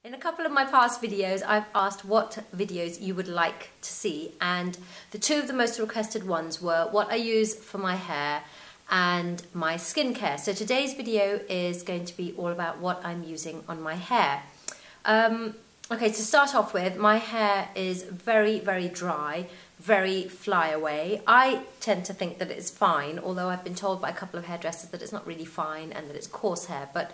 In a couple of my past videos, I've asked what videos you would like to see, and the two of the most requested ones were what I use for my hair and my skincare. So today's video is going to be all about what I'm using on my hair. Okay, to start off with, my hair is very, very dry, very flyaway. I tend to think that it's fine, although I've been told by a couple of hairdressers that it's not really fine and that it's coarse hair, but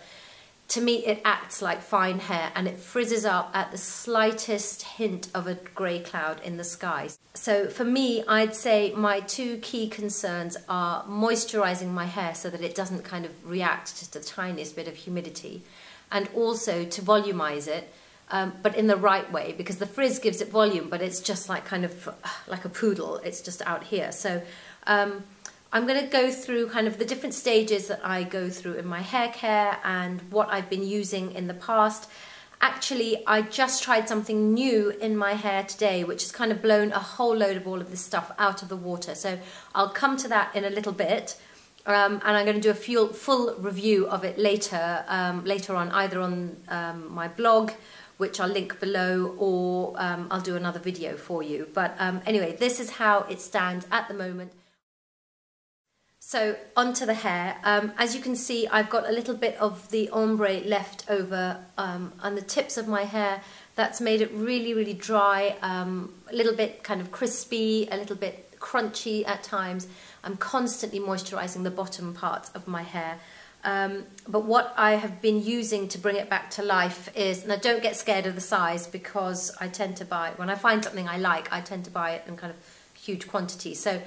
to me it acts like fine hair and it frizzes up at the slightest hint of a grey cloud in the sky. So for me, I'd say my two key concerns are moisturising my hair so that it doesn't kind of react to the tiniest bit of humidity, and also to volumise it, but in the right way, because the frizz gives it volume, but it's just like kind of like a poodle, it's just out here. So I'm going to go through kind of the different stages that I go through in my hair care and what I've been using in the past. Actually, I just tried something new in my hair today, which has kind of blown a whole load of all of this stuff out of the water. So I'll come to that in a little bit. And I'm going to do a full review of it later, later on, either on my blog, which I'll link below, or I'll do another video for you. But anyway, this is how it stands at the moment. So onto the hair. As you can see, I've got a little bit of the ombre left over on the tips of my hair. That's made it really, really dry, a little bit kind of crispy, a little bit crunchy at times. I'm constantly moisturising the bottom parts of my hair. But what I have been using to bring it back to life is, now don't get scared of the size, because I tend to buy, when I find something I like, I tend to buy it in kind of huge quantities. So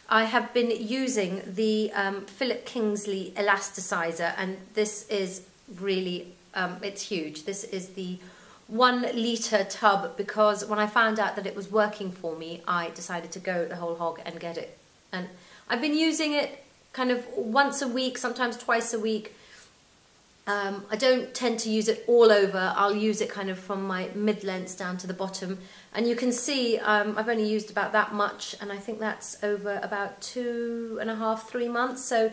I have been using the Philip Kingsley elasticizer, and this is really, it's huge. This is the 1 litre tub, because when I found out that it was working for me, I decided to go the whole hog and get it. And I've been using it kind of once a week, sometimes twice a week. I don't tend to use it all over. I'll use it kind of from my mid-lengths down to the bottom. And you can see I've only used about that much, and I think that's over about 2.5, 3 months. So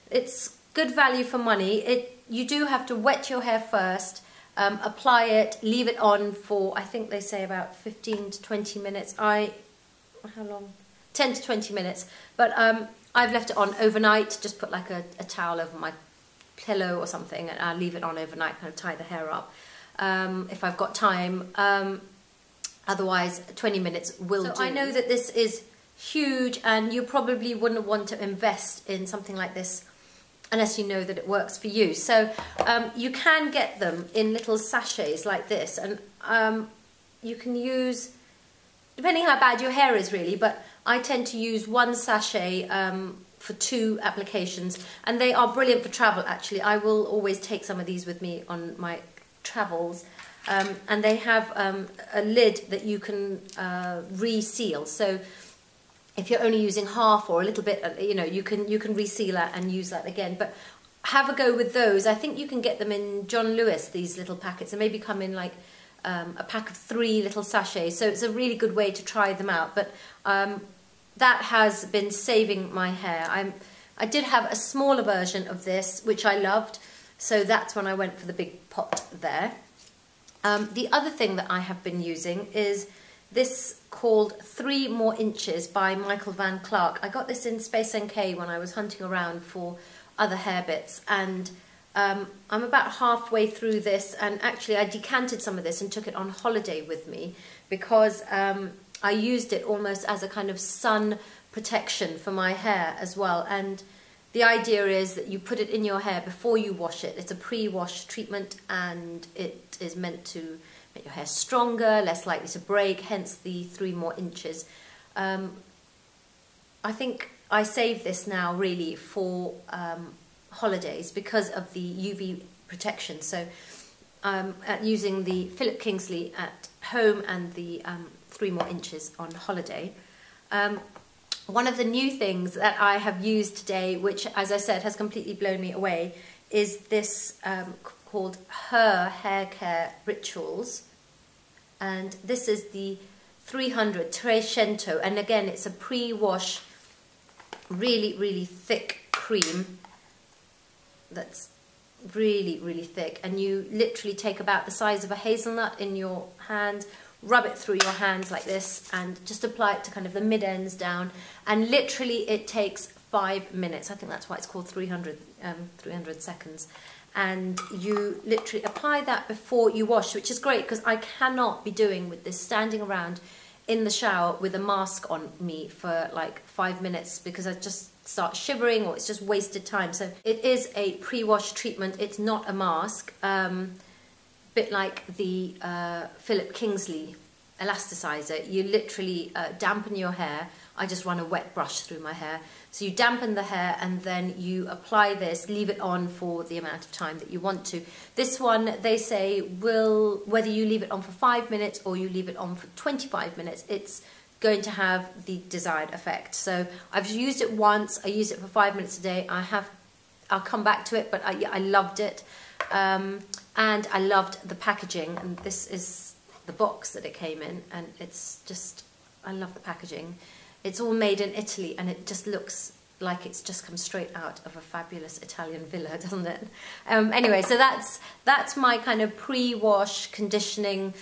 it's good value for money. You do have to wet your hair first, apply it, leave it on for, I think they say about 15 to 20 minutes. How long? 10 to 20 minutes. But I've left it on overnight, just put like a towel over my pillow or something, and I'll leave it on overnight, kind of tie the hair up if I've got time. Otherwise 20 minutes will do. I know that this is huge, and you probably wouldn't want to invest in something like this unless you know that it works for you. So you can get them in little sachets like this, and you can use, depending how bad your hair is really, but I tend to use 1 sachet for 2 applications, and they are brilliant for travel actually. I will always take some of these with me on my travels, and they have a lid that you can reseal. So if you're only using half or a little bit, you know, you can reseal that and use that again. But have a go with those. I think you can get them in John Lewis, these little packets, and maybe come in like a pack of 3 little sachets. So it's a really good way to try them out. But that has been saving my hair. I did have a smaller version of this, which I loved, so that's when I went for the big pot there. The other thing that I have been using is this called 3 More Inches by Michael Van Clark. I got this in Space NK when I was hunting around for other hair bits, and I'm about halfway through this, and actually I decanted some of this and took it on holiday with me, because I used it almost as a kind of sun protection for my hair as well. And the idea is that you put it in your hair before you wash it. It's a pre-wash treatment, and it is meant to make your hair stronger, less likely to break, hence the 3 more inches. I think I save this now really for holidays because of the UV protection. So using the Philip Kingsley at home and the 3 More Inches on holiday. One of the new things that I have used today, which as I said has completely blown me away, is this called Haircare Rituals, and this is the 300 Trecento, and again it's a pre-wash, really, really thick cream that's really, really thick, and you literally take about the size of a hazelnut in your hand, rub it through your hands like this, and just apply it to kind of the mid ends down, and literally it takes 5 minutes. I think that's why it's called 300 seconds. And you literally apply that before you wash, which is great because I cannot be doing with this standing around in the shower with a mask on me for like 5 minutes, because I just start shivering or it's just wasted time. So it is a pre-wash treatment, it's not a mask. Bit like the Philip Kingsley elasticizer. You literally dampen your hair. I just run a wet brush through my hair. So you dampen the hair and then you apply this, leave it on for the amount of time that you want to. This one, they say, will, whether you leave it on for 5 minutes or you leave it on for 25 minutes, it's going to have the desired effect. So I've used it once, I used it for 5 minutes a day. I'll come back to it, but I loved it. And I loved the packaging, and this is the box that it came in, and it's just, I love the packaging. It's all made in Italy, and it just looks like it's just come straight out of a fabulous Italian villa, doesn't it? Anyway, so that's my kind of pre-wash conditioning,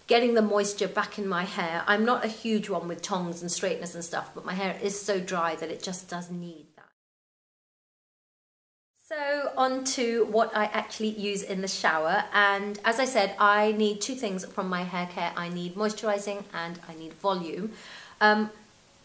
getting the moisture back in my hair. I'm not a huge one with tongs and straighteners and stuff, but my hair is so dry that it just does need that. So on to what I actually use in the shower, and as I said, I need 2 things from my hair care. I need moisturising and I need volume.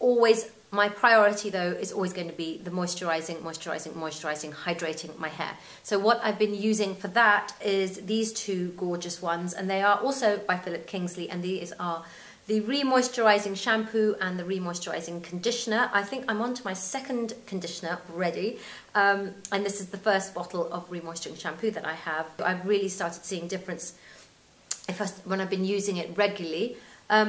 Always, my priority though is always going to be the moisturising, hydrating my hair. So what I've been using for that is these 2 gorgeous ones, and they are also by Philip Kingsley, and these are the Re-Moisturising Shampoo and the Re-Moisturising Conditioner. I think I'm on to my 2nd conditioner already, and this is the first bottle of Re-Moisturising Shampoo that I have. I've really started seeing difference when I've been using it regularly.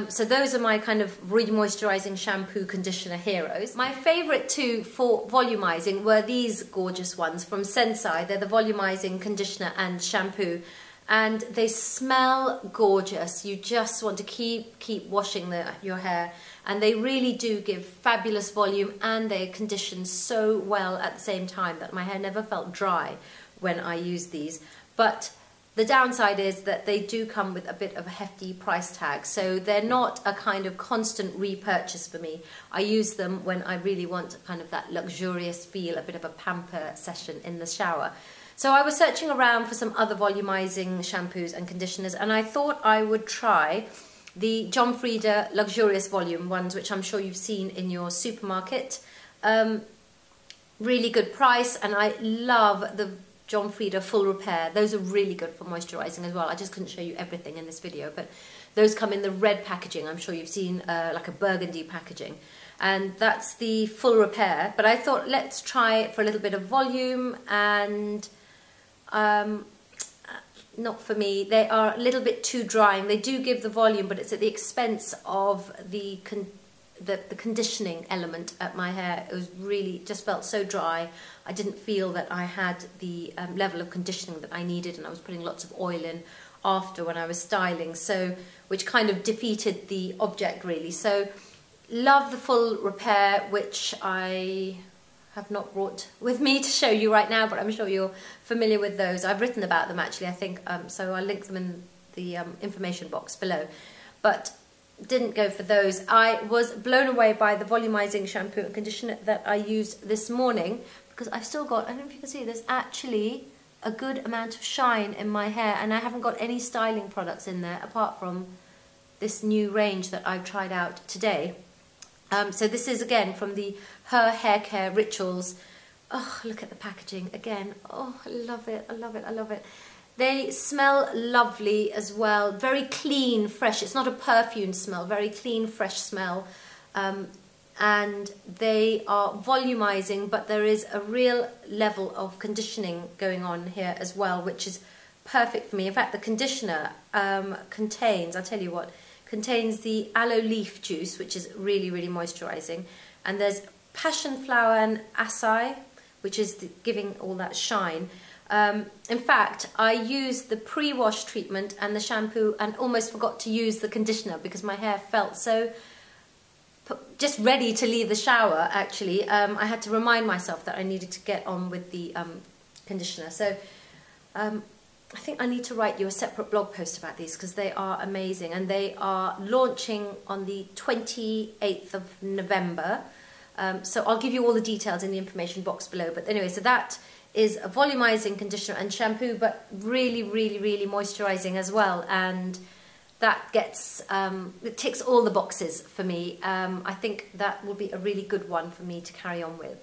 So those are my kind of re-moisturising shampoo conditioner heroes. My favourite 2 for volumizing were these gorgeous ones from Sensai. They're the volumizing conditioner and shampoo, and they smell gorgeous. You just want to keep washing your hair, and they really do give fabulous volume, and they condition so well at the same time that my hair never felt dry when I used these. But the downside is that they do come with a bit of a hefty price tag, so they're not a kind of constant repurchase for me. I use them when I really want kind of that luxurious feel, a bit of a pamper session in the shower. So I was searching around for some other volumizing shampoos and conditioners, and I thought I would try the John Frieda Luxurious Volume ones, which I'm sure you've seen in your supermarket. Really good price, and I love the John Frieda Full Repair. Those are really good for moisturising as well. I just couldn't show you everything in this video, but those come in the red packaging. I'm sure you've seen like a burgundy packaging, and that's the Full Repair. But I thought, let's try it for a little bit of volume, and not for me. They are a little bit too drying. They do give the volume, but it's at the expense of the conditioning element at my hair. It was really, just felt so dry. I didn't feel that I had the level of conditioning that I needed, and I was putting lots of oil in after when I was styling, so which kind of defeated the object really. So love the Full Repair, which I have not brought with me to show you right now, but I'm sure you're familiar with those. I've written about them actually, I think, so I'll link them in the information box below. But didn't go for those. I was blown away by the volumizing shampoo and conditioner that I used this morning, because I've still got, I don't know if you can see, there's actually a good amount of shine in my hair, and I haven't got any styling products in there apart from this new range that I've tried out today. So this is again from the Her Haircare Rituals. Oh, look at the packaging again. Oh, I love it, I love it, I love it. They smell lovely as well, very clean, fresh. It's not a perfume smell, very clean, fresh smell. And they are volumizing, but there is a real level of conditioning going on here as well, which is perfect for me. In fact, the conditioner contains, I'll tell you what, contains the aloe leaf juice, which is really, really moisturizing. And there's passion flower and acai, which is giving all that shine. In fact, I used the pre-wash treatment and the shampoo and almost forgot to use the conditioner because my hair felt so just ready to leave the shower, actually. I had to remind myself that I needed to get on with the conditioner. So I think I need to write you a separate blog post about these because they are amazing, and they are launching on the 28th of November. So I'll give you all the details in the information box below. But anyway, so that is a volumizing conditioner and shampoo, but really, really, really moisturizing as well. And that gets, it ticks all the boxes for me. I think that will be a really good one for me to carry on with.